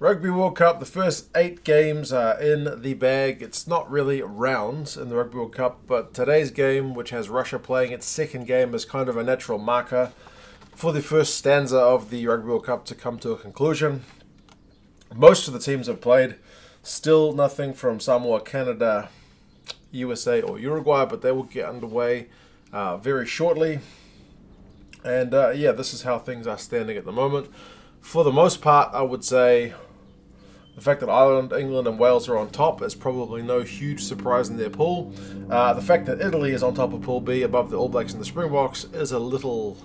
Rugby World Cup, the first 8 games are in the bag. It's not really rounds in the Rugby World Cup, but today's game, which has Russia playing its second game, is kind of a natural marker for the first stanza of the Rugby World Cup to come to a conclusion. Most of the teams have played. Still nothing from Samoa, Canada, USA, or Uruguay, but they will get underway very shortly. And this is how things are standing at the moment. For the most part, I would say the fact that Ireland, England, and Wales are on top is probably no huge surprise in their pool. The fact that Italy is on top of Pool B above the All Blacks and the Springboks is a little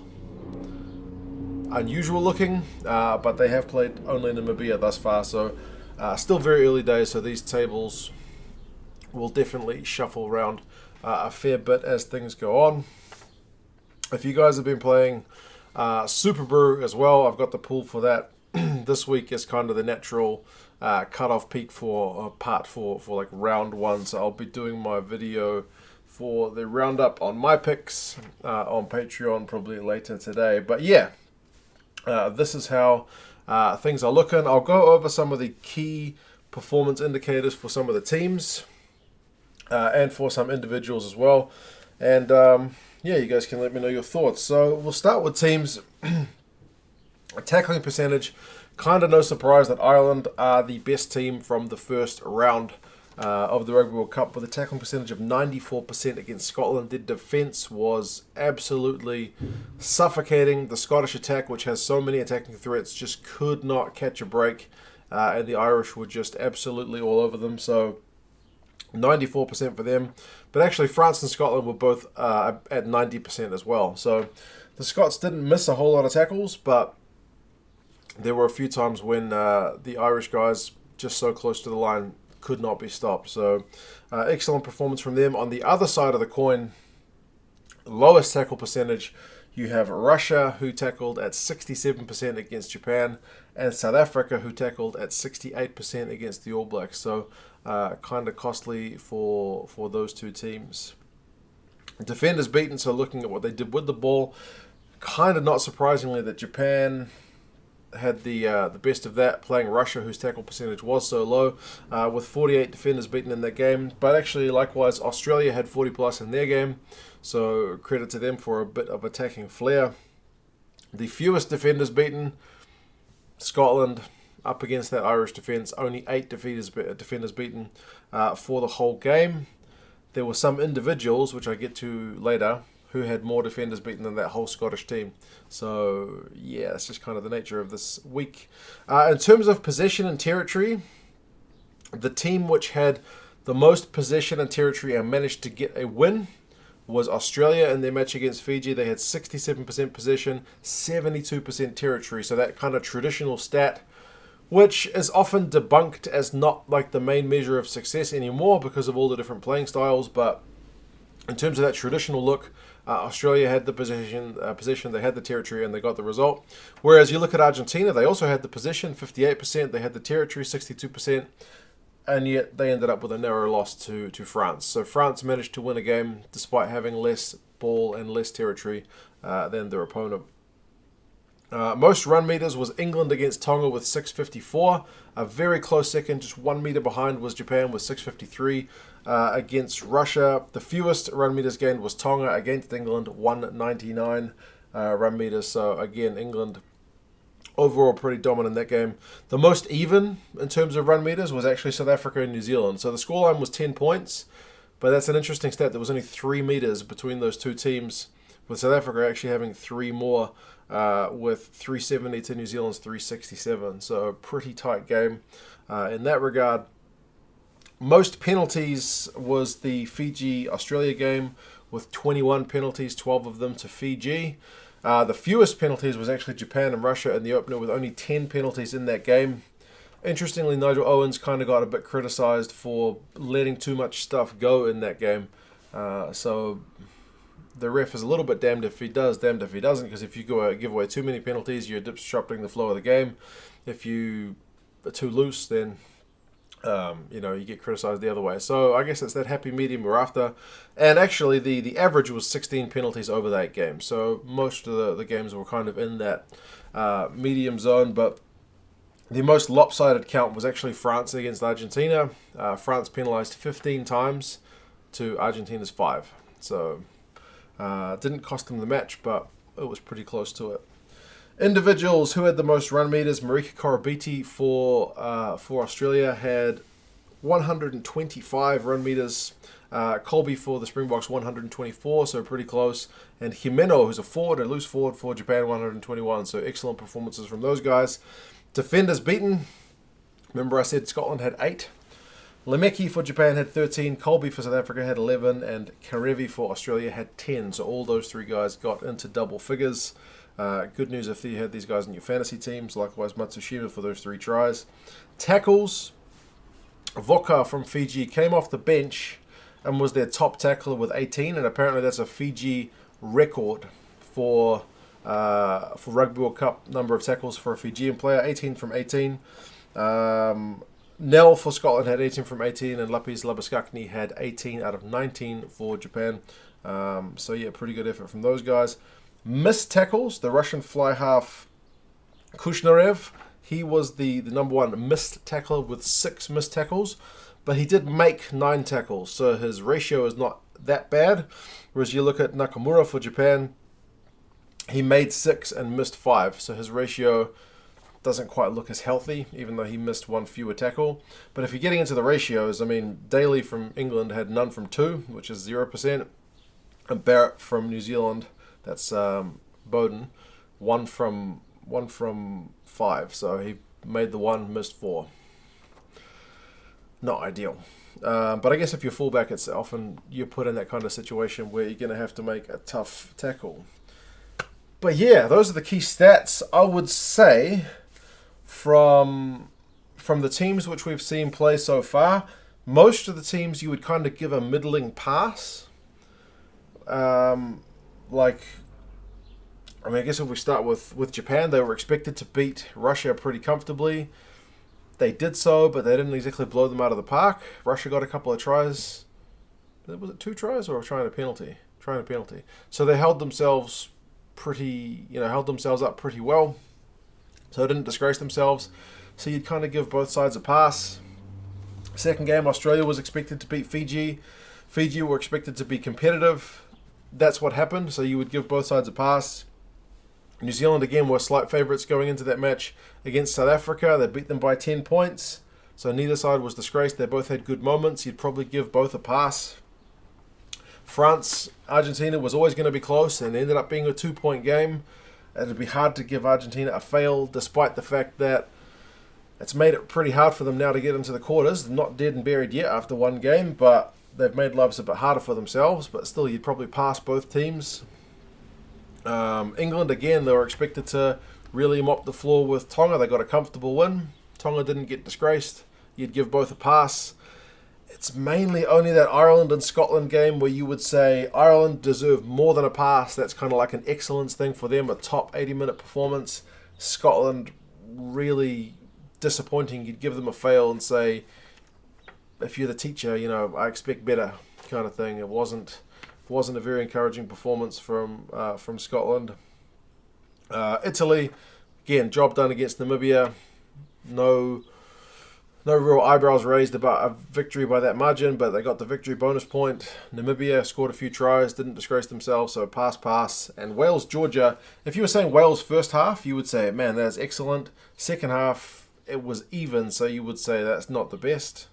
unusual looking, but they have played only Namibia thus far, so still very early days, so these tables will definitely shuffle around a fair bit as things go on. If you guys have been playing Superbru as well, I've got the pool for that. This week is kind of the natural cut-off peak for part for like round one, so I'll be doing my video for the roundup on my picks on Patreon probably later today. But yeah, this is how things are looking. I'll go over some of the key performance indicators for some of the teams and for some individuals as well. And you guys can let me know your thoughts. So we'll start with teams. Tackling percentage, kind of no surprise that Ireland are the best team from the first round of the Rugby World Cup with a tackling percentage of 94% against Scotland. Their defence was absolutely suffocating. The Scottish attack, which has so many attacking threats, just could not catch a break, and the Irish were just absolutely all over them. So 94% for them. But actually, France and Scotland were both at 90% as well. So the Scots didn't miss a whole lot of tackles, but there were a few times when the Irish guys, just so close to the line, could not be stopped. So excellent performance from them. On the other side of the coin, lowest tackle percentage, you have Russia, who tackled at 67% against Japan, and South Africa, who tackled at 68% against the All Blacks. So kind of costly for those two teams. Defenders beaten, so looking at what they did with the ball, kind of not surprisingly that Japan had the best of that, playing Russia, whose tackle percentage was so low, with 48 defenders beaten in that game. But actually, likewise, Australia had 40 plus in their game, so credit to them for a bit of attacking flair. The fewest defenders beaten, Scotland, up against that Irish defence, only 8 defenders beaten for the whole game. There were some individuals, which I get to later, who had more defenders beaten than that whole Scottish team. So, yeah, that's just kind of the nature of this week. In terms of possession and territory, the team which had the most possession and territory and managed to get a win was Australia in their match against Fiji. They had 67% possession, 72% territory. So that kind of traditional stat, which is often debunked as not like the main measure of success anymore because of all the different playing styles. But in terms of that traditional look, Australia had the possession, they had the territory, and they got the result. Whereas you look at Argentina, they also had the possession, 58%, they had the territory, 62%, and yet they ended up with a narrow loss to France. So France managed to win a game despite having less ball and less territory than their opponent. Most run meters was England against Tonga with 654. A very close second, just 1 meter behind, was Japan with 653 against Russia. The fewest run meters gained was Tonga against England, 199 run meters. So again, England overall pretty dominant in that game. The most even in terms of run meters was actually South Africa and New Zealand. So the scoreline was 10 points, but that's an interesting stat. There was only 3 meters between those two teams, with South Africa actually having 3 more, with 370 to New Zealand's 367. So a pretty tight game in that regard. Most penalties was the Fiji-Australia game with 21 penalties, 12 of them to Fiji. The fewest penalties was actually Japan and Russia in the opener with only 10 penalties in that game. Interestingly, Nigel Owens kind of got a bit criticised for letting too much stuff go in that game. So the ref is a little bit damned if he does, damned if he doesn't, because if you give away too many penalties, you're disrupting the flow of the game. If you are too loose, then you get criticised the other way. So I guess it's that happy medium we're after. And actually, the average was 16 penalties over that game. So most of the games were kind of in that medium zone. But The most lopsided count was actually France against Argentina. France penalised 15 times to Argentina's 5. So didn't cost them the match, but it was pretty close to it. Individuals who had the most run meters, Marika Koroibete for Australia had 125 run meters. Colby for the Springboks 124, so pretty close. And Jimeno, who's a forward, a loose forward for Japan, 121. So excellent performances from those guys. Defenders beaten. Remember I said Scotland had 8. Lemeki for Japan had 13. Colby for South Africa had 11. And Karevi for Australia had 10. So all those 3 guys got into double figures. Good news if you had these guys in your fantasy teams. Likewise Matsushima for those 3 tries. Tackles. Voka from Fiji came off the bench and was their top tackler with 18, and apparently that's a Fiji record for Rugby World Cup number of tackles for a Fijian player, 18 from 18. Nell for Scotland had 18 from 18, and Lapis Labiskakni had 18 out of 19 for Japan. So yeah, pretty good effort from those guys. Missed tackles, the Russian fly half Kushnarev, he was the number 1 missed tackler with 6 missed tackles, but he did make 9 tackles, so his ratio is not that bad. Whereas you look at Nakamura for Japan, he made 6 and missed 5, so his ratio doesn't quite look as healthy, even though he missed 1 fewer tackle. But if you're getting into the ratios, I mean, Daly from England had none from 2, which is 0%, and Barrett from New Zealand, that's Bowden, 1 from 5, so he made the 1, missed 4. Not ideal. But I guess if you're fullback, it's often you're put in that kind of situation where you're going to have to make a tough tackle. But yeah, those are the key stats, I would say, from the teams which we've seen play so far. Most of the teams you would kind of give a middling pass. I guess if we start with Japan, they were expected to beat Russia pretty comfortably. They did so, but they didn't exactly blow them out of the park. Russia got a couple of tries. Was it 2 tries or trying a penalty? Trying a penalty. So they held themselves up pretty well. So they didn't disgrace themselves. So you'd kind of give both sides a pass. Second game, Australia was expected to beat Fiji. Fiji were expected to be competitive. That's what happened. So you would give both sides a pass. New Zealand, again, were slight favourites going into that match against South Africa. They beat them by 10 points. So neither side was disgraced. They both had good moments. You'd probably give both a pass. France, Argentina was always going to be close and ended up being a 2-point game. It'd be hard to give Argentina a fail, despite the fact that it's made it pretty hard for them now to get into the quarters. They're not dead and buried yet after 1 game, but they've made lives a bit harder for themselves. But still, you'd probably pass both teams. England, again, they were expected to really mop the floor with Tonga. They got a comfortable win. Tonga didn't get disgraced. You'd give both a pass. It's mainly only that Ireland and Scotland game where you would say Ireland deserved more than a pass. That's kind of like an excellence thing for them, a top 80-minute performance. Scotland, really disappointing. You'd give them a fail and say, if you're the teacher, I expect better kind of thing. It wasn't a very encouraging performance from Scotland. Italy, again, job done against Namibia. No real eyebrows raised about a victory by that margin, but they got the victory bonus point. Namibia scored a few tries, didn't disgrace themselves, so pass. And Wales, Georgia, if you were saying Wales first half, you would say, man, that's excellent. Second half, it was even, so you would say that's not the best.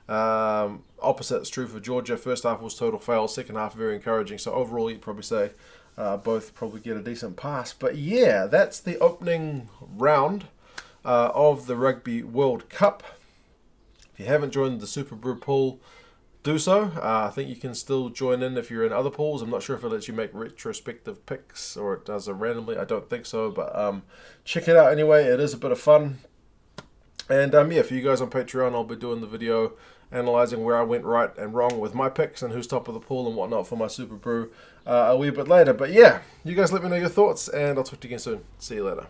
Opposite is true for Georgia. First half was total fail. Second half very encouraging. So overall, you'd probably say both probably get a decent pass. But yeah, that's the opening round of the Rugby World Cup. If you haven't joined the Superbru pool, do so. I think you can still join in if you're in other pools. I'm not sure if it lets you make retrospective picks or it does it randomly. I don't think so, but check it out anyway. It is a bit of fun. And yeah, for you guys on Patreon, I'll be doing the video analysing where I went right and wrong with my picks and who's top of the pool and whatnot for my Superbru a wee bit later. But yeah, you guys let me know your thoughts and I'll talk to you again soon. See you later.